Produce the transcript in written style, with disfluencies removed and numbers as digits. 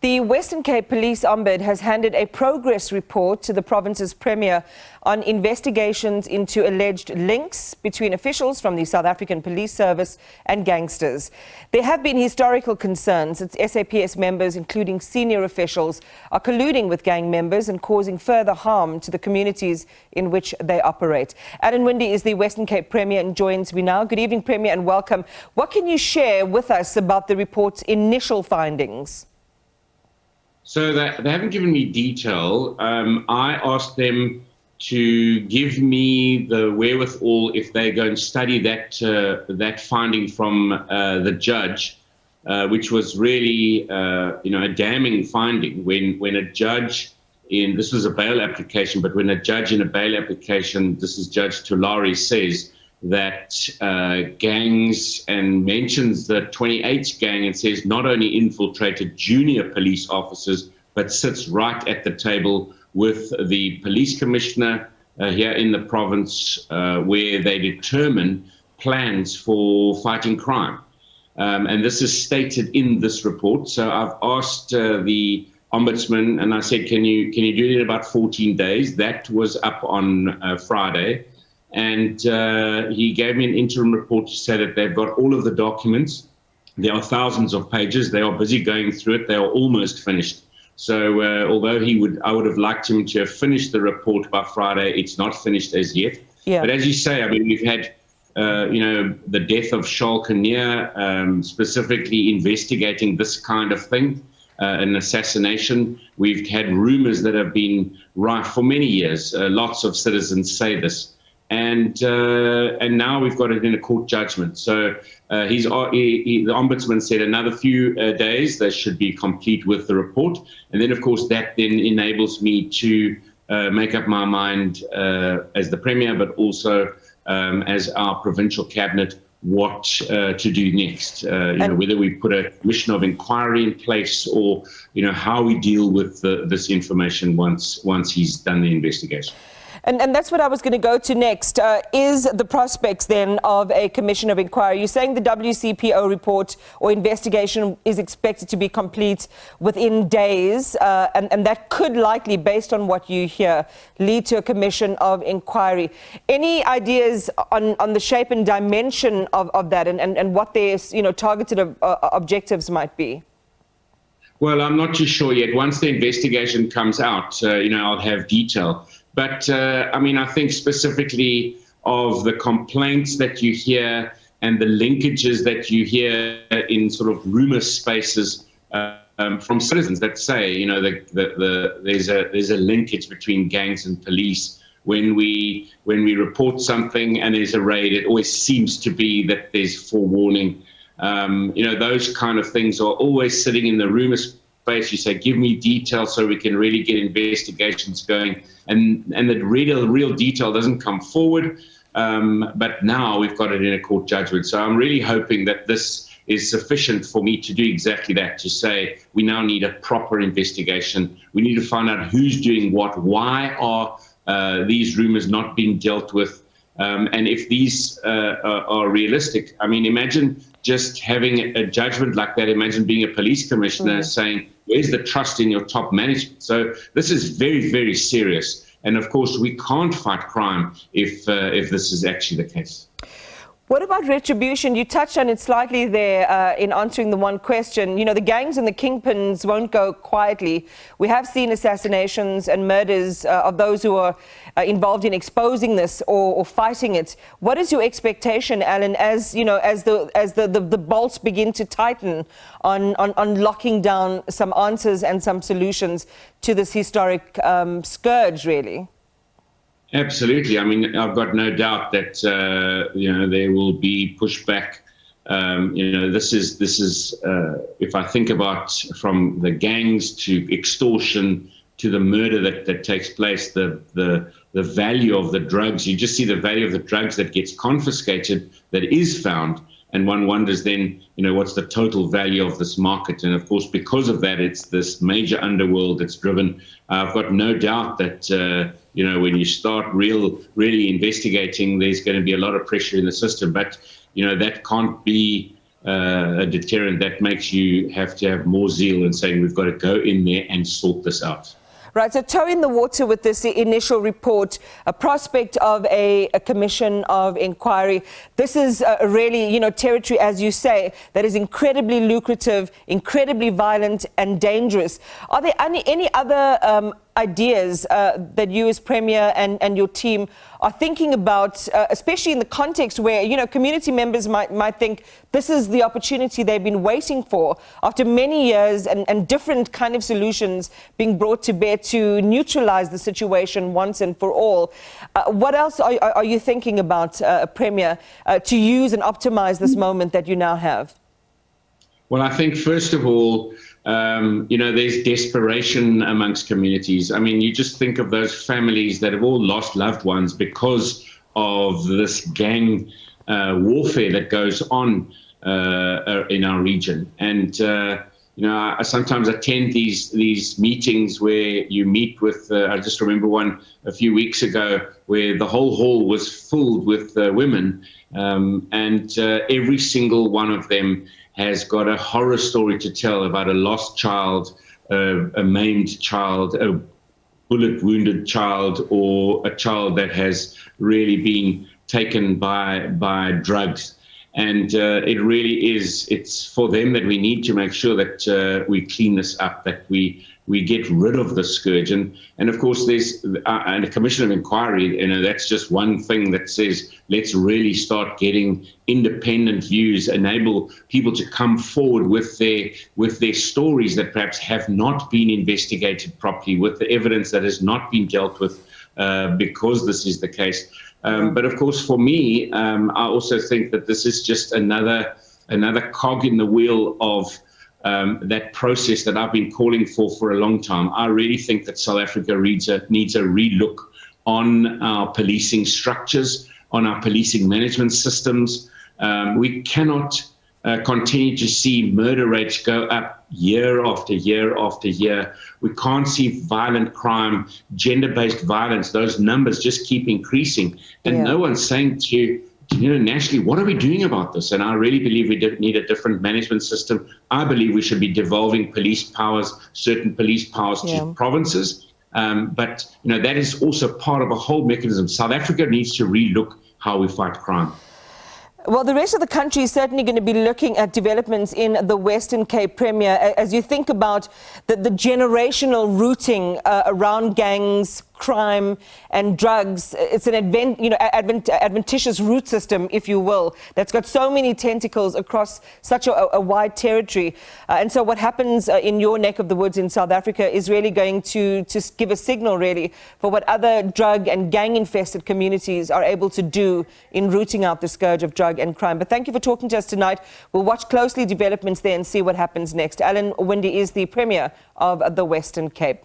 The Western Cape Police Ombud has handed a progress report to the province's Premier on investigations into alleged links between officials from the South African Police Service and gangsters. There have been historical concerns that SAPS members, including senior officials, are colluding with gang members and causing further harm to the communities in which they operate. Alan Winde is the Western Cape Premier and joins me now. Good evening, Premier, and welcome. What can you share with us about the report's initial findings? So they haven't given me detail. I asked them to give me the wherewithal if they go and study that finding from the judge, which was really a damning finding. When a judge this was a bail application, but when a judge in a bail application, this is Judge Tulare, says that gangs, and mentions the 28 gang and says not only infiltrated junior police officers, but sits right at the table with the police commissioner here in the province, where they determine plans for fighting crime. And this is stated in this report. So I've asked the Ombudsman, and I said, can you do it in about 14 days? That was up on Friday. And he gave me an interim report to say that they've got all of the documents. There are thousands of pages. They are busy going through it. They are almost finished. So although I would have liked him to have finished the report by Friday, it's not finished as yet. Yeah. But as you say, I mean, we've had, the death of Charles Kinnear, specifically investigating this kind of thing, an assassination. We've had rumors that have been rife for many years. Lots of citizens say this. And now we've got it in a court judgment. So the Ombudsman said another few days they should be complete with the report. And then, of course, that then enables me to make up my mind as the Premier, but also as our provincial cabinet, what to do next. Whether we put a commission of inquiry in place, or how we deal with this information once he's done the investigation. And that's what I was going to go to next, is the prospects then of a commission of inquiry. You're saying the WCPO report or investigation is expected to be complete within days, and that could likely, based on what you hear, lead to a commission of inquiry. Any ideas on the shape and dimension of that, and what their targeted objectives might be? Well, I'm not too sure yet. Once the investigation comes out, I'll have detail. But, I think specifically of the complaints that you hear and the linkages that you hear in sort of rumor spaces from citizens that say, there's a linkage between gangs and police. When we report something and there's a raid, it always seems to be that there's forewarning. Those kind of things are always sitting in the rumor space. You say, give me detail so we can really get investigations going. And the real detail doesn't come forward. But now we've got it in a court judgment. So I'm really hoping that this is sufficient for me to do exactly that, to say we now need a proper investigation. We need to find out who's doing what. Why are these rumors not being dealt with? And if these are realistic, imagine just having a judgment like that. Imagine being a police commissioner saying, where's the trust in your top management? So this is very, very serious. And of course, we can't fight crime if this is actually the case. What about retribution? You touched on it slightly there in answering the one question. The gangs and the kingpins won't go quietly. We have seen assassinations and murders of those who are involved in exposing this or fighting it. What is your expectation, Alan, as the bolts begin to tighten on locking down some answers and some solutions to this historic scourge, really? Absolutely. I've got no doubt that there will be pushback. This is if I think about from the gangs to extortion to the murder that takes place, the value of the drugs. You just see the value of the drugs that gets confiscated, that is found, and one wonders then, what's the total value of this market? And of course, because of that, it's this major underworld that's driven. I've got no doubt that when you start really investigating, there's going to be a lot of pressure in the system. But that can't be a deterrent, that makes you have to have more zeal in saying we've got to go in there and sort this out. Right, so toe in the water with this initial report, a prospect of a commission of inquiry. This is really, territory, as you say, that is incredibly lucrative, incredibly violent and dangerous. Are there any other ideas that you as Premier and your team are thinking about, especially in the context where, community members might think this is the opportunity they've been waiting for after many years and different kind of solutions being brought to bear to neutralize the situation once and for all. What else are you thinking about, Premier, to use and optimize this moment that you now have? Well, I think, first of all, there's desperation amongst communities. I mean, you just think of those families that have all lost loved ones because of this gang warfare that goes on in our region. And, I sometimes attend these meetings where you meet with, I just remember one a few weeks ago where the whole hall was filled with women, and every single one of them has got a horror story to tell about a lost child, a maimed child, a bullet wounded child, or a child that has really been taken by drugs. And it really is, it's for them that we need to make sure that we clean this up, that we get rid of the scourge. And of course, there's a commission of inquiry, that's just one thing that says, let's really start getting independent views, enable people to come forward with their stories that perhaps have not been investigated properly, with the evidence that has not been dealt with because this is the case. But of course, for me, I also think that this is just another cog in the wheel of that process that I've been calling for a long time. I really think that South Africa needs a relook on our policing structures, on our policing management systems. We cannot continue to see murder rates go up year after year after year. We can't see violent crime, gender-based violence, those numbers just keep increasing. And no one's saying to nationally, what are we doing about this? And I really believe we need a different management system. I believe we should be devolving police powers, certain police powers to provinces. But that is also part of a whole mechanism. South Africa needs to relook how we fight crime. Well, the rest of the country is certainly going to be looking at developments in the Western Cape, Premier, as you think about the generational rooting around gangs, crime and drugs. It's an adventitious root system, if you will, that's got so many tentacles across such a wide territory. And so what happens in your neck of the woods in South Africa is really going to give a signal, really, for what other drug and gang-infested communities are able to do in rooting out the scourge of drug and crime. But thank you for talking to us tonight. We'll watch closely developments there and see what happens next. Alan Winde is the Premier of the Western Cape.